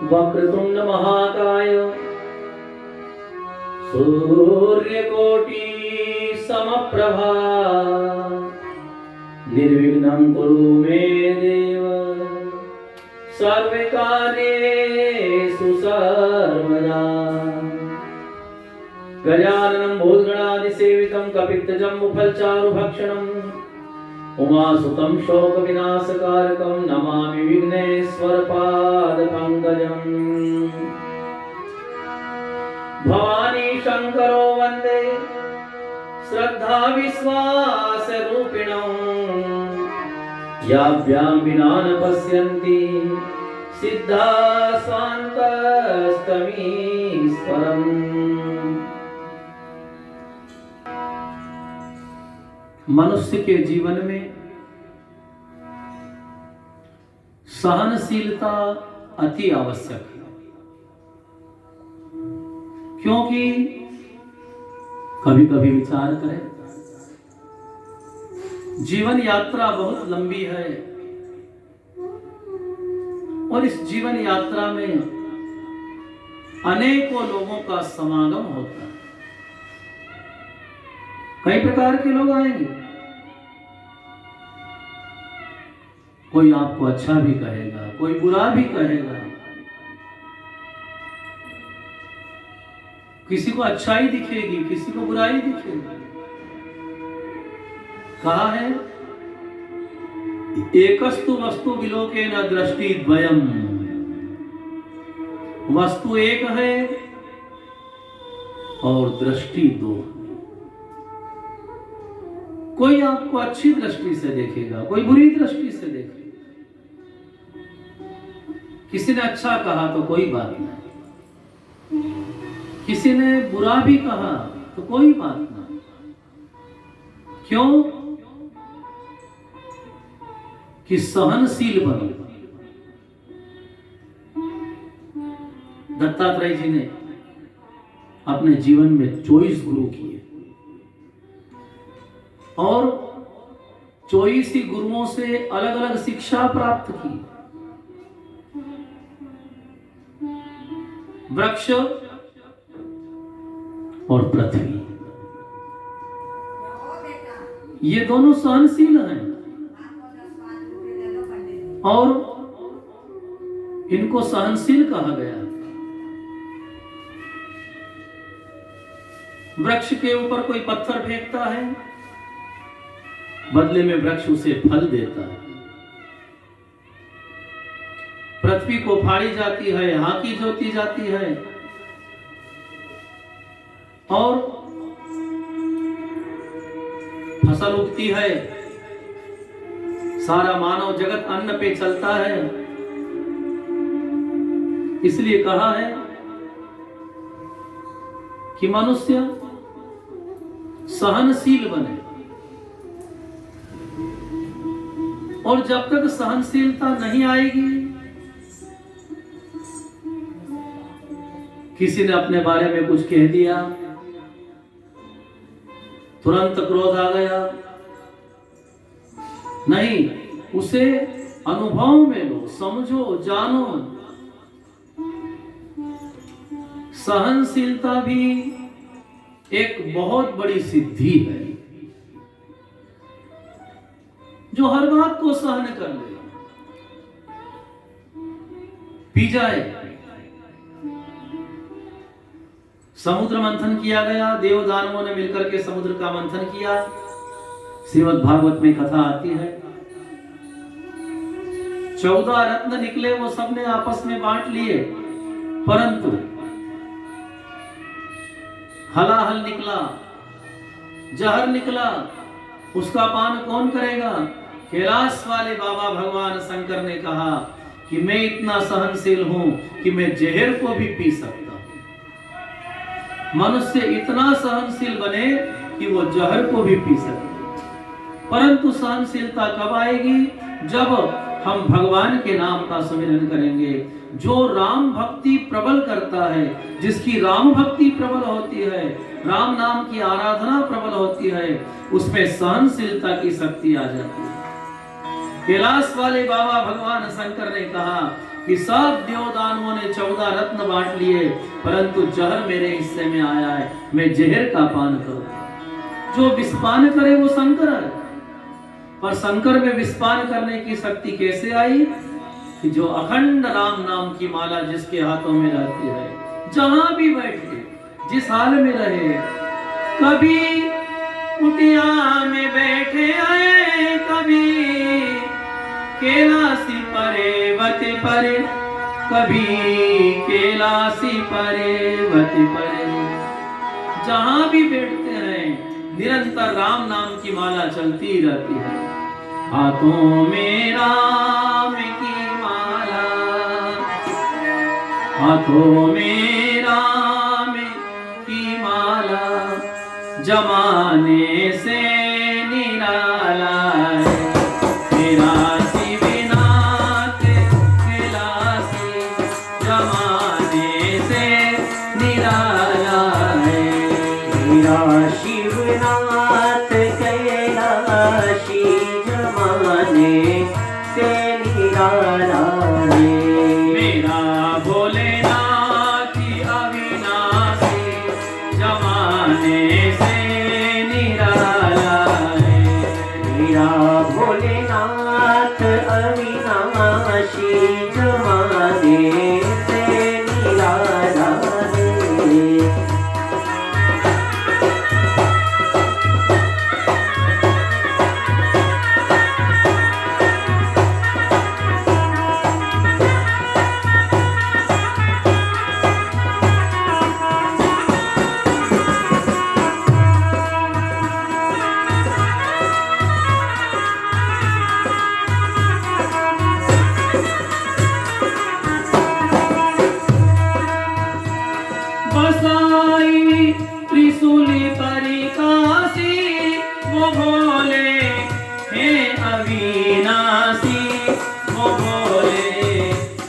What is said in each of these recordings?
वक्रतुंड महाकाय सूर्यकोटि समप्रभा निर्विघ्नं कुरु मे देव सर्वकार्येषु सर्वदा। गजाननं भूतगणादिसेवितं कपित्थजम्बुफलचारुभक्षणम् उमासुतं शोकविनाशकारकं नमामि विघ्नेश्वरपादपङ्कजम्। भवानी शंकरो वंदे श्रद्धा विश्वासरूपिणौ याभ्यां विना न पश्यन्ति सिद्धा स्वान्तस्तमीश्वरम्। मनुष्य के जीवन में सहनशीलता अति आवश्यक है, क्योंकि कभी कभी विचार करें, जीवन यात्रा बहुत लंबी है और इस जीवन यात्रा में अनेकों लोगों का समागम होता है। कई प्रकार के लोग आएंगे, कोई आपको अच्छा भी कहेगा, कोई बुरा भी कहेगा, किसी को अच्छाई दिखेगी, किसी को बुराई दिखेगी। कहा है एकस्तु वस्तु विलोकेन दृष्टि द्वयम्, वस्तु एक है और दृष्टि दो। कोई आपको अच्छी दृष्टि से देखेगा, कोई बुरी दृष्टि से देखेगा। किसी ने अच्छा कहा तो कोई बात नहीं, किसी ने बुरा भी कहा तो कोई बात नहीं। क्यों? कि सहनशील बनो। दत्तात्रेय जी ने अपने जीवन में 24 गुरु किए और 24 ही गुरुओं से अलग अलग शिक्षा प्राप्त की। वृक्ष और पृथ्वी, ये दोनों सहनशील हैं और इनको सहनशील कहा गया। वृक्ष के ऊपर कोई पत्थर फेंकता है, बदले में वृक्ष उसे फल देता है। पृथ्वी को फाड़ी जाती है, हाकी जोती जाती है और फसल उगती है। सारा मानव जगत अन्न पे चलता है। इसलिए कहा है कि मनुष्य सहनशील बने, और जब तक सहनशीलता नहीं आएगी, किसी ने अपने बारे में कुछ कह दिया, तुरंत क्रोध आ गया, नहीं, उसे अनुभव में लो, समझो, जानो। सहनशीलता भी एक बहुत बड़ी सिद्धि है, जो हर बात को सहन कर ले, पी जाए। समुद्र मंथन किया गया, देव दानवों ने मिलकर के समुद्र का मंथन किया। श्रीमद् भागवत में कथा आती है, 14 रत्न निकले, वो सबने आपस में बांट लिए, परंतु हलाहल निकला, जहर निकला, उसका पान कौन करेगा? कैलाश वाले बाबा भगवान शंकर ने कहा कि मैं इतना सहनशील हूं कि मैं जहर को भी पी सकता हूं। मनुष्य इतना सहनशील बने कि वो जहर को भी पी सके। परंतु सहनशीलता कब आएगी? जब हम भगवान के नाम का सुमिरन करेंगे। जो राम भक्ति प्रबल करता है, जिसकी राम भक्ति प्रबल होती है, राम नाम की आराधना प्रबल होती है, उसमें सहनशीलता की शक्ति आ जाती है। कैलाश वाले बाबा भगवान शंकर ने कहा कि सब देवदानवों ने 14 रत्न बांट लिए, परंतु जहर मेरे हिस्से में आया है, मैं जहर का पान करूं। जो विषपान करे वो शंकर है, पर शंकर में विषपान करने की शक्ति कैसे आई? कि जो अखंड राम नाम की माला जिसके हाथों में रहती है, जहां भी बैठे, जिस हाल में रहे, कभी कुटिया में बैठे आए, कभी कैलाशी पर्वत पर, कभी कैलाशी पर्वत पर, जहां भी बैठते हैं निरंतर राम नाम की माला चलती रहती है। हाथों में राम की माला, हाथों में राम की माला, जमाने से निराला है, मेरा शिवनाथ कैलाशी, जमाने से निराला है, मेरा शिवनाथ कैलाशी, जमाने से निराला है, मेरा भोलेनाथ अविनाशी, जमाने से निराला है, मेरा भोलेनाथ अविनाशी, जमाने से निराला है। बसाई त्रिशूल पर काशी, वो भोले हैं अविनाशी, वो भोले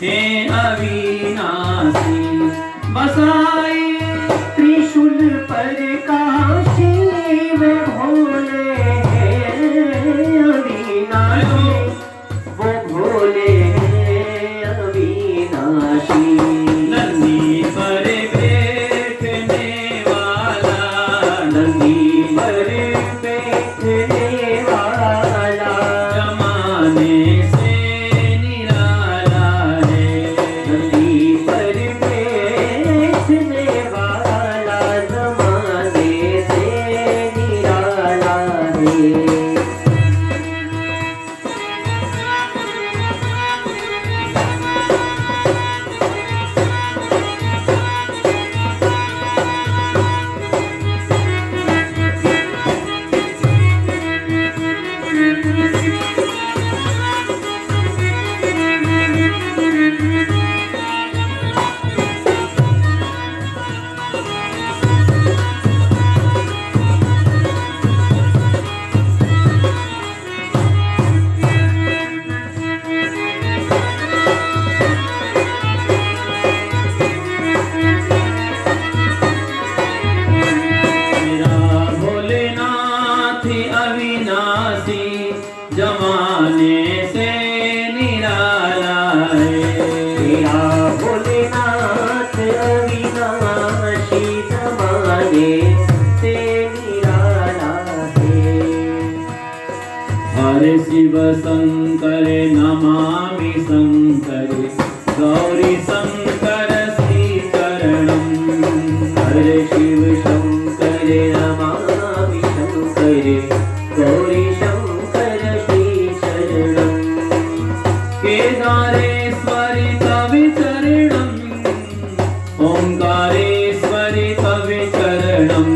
हैं अविनाशी। बसाई त्रिशूल पर काशी, वे भोले हैं अविनाशी, वो भोले हैं अविनाशी। नंदी पर बैठने वाला, नंदी पर बैठने वाला, जमाने से निराला है, नंदी पर बैठने वाला, जमाने से निराला है। मेरा भोलेनाथ अविनाशी, जमाने से निराला है, मेरा भोलेनाथ अविनाशी, जमाने से निराला है। हरे शिव शंकर नमामि शंकर, गौरी शंकर श्रीचरणम, हरे शिव शंकर नमामि शंकर, गौरी शंकर श्रीचरणम। केदारेश्वरि तव चरणम, ओंकारेश्वरि तव चरणम,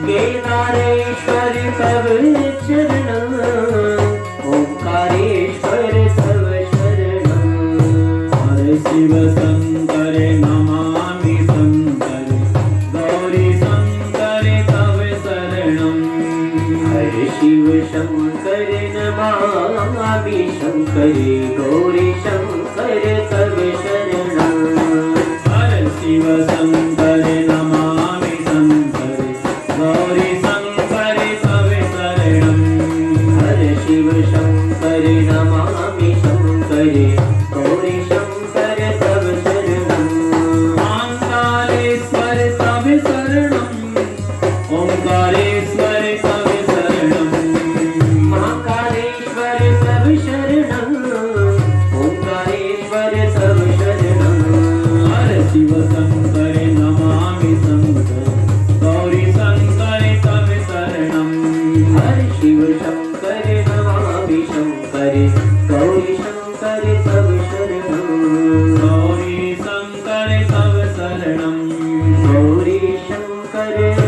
केदारेश्वर तव चरणम, ओंकारेश्वर तव शरणम। हरे शिव शंकर नमामि शंकर, गौरी शंकर तव शरणम, हरे शिव शंकर नमामि शंकर, गौरी शंकर तव शरणम। हरे शिव शंकर नमामि शंकर, गौरी शंकर तव शरणम, हरे शिव शंकर नमामि शंकर, गौरी शंकर शंकर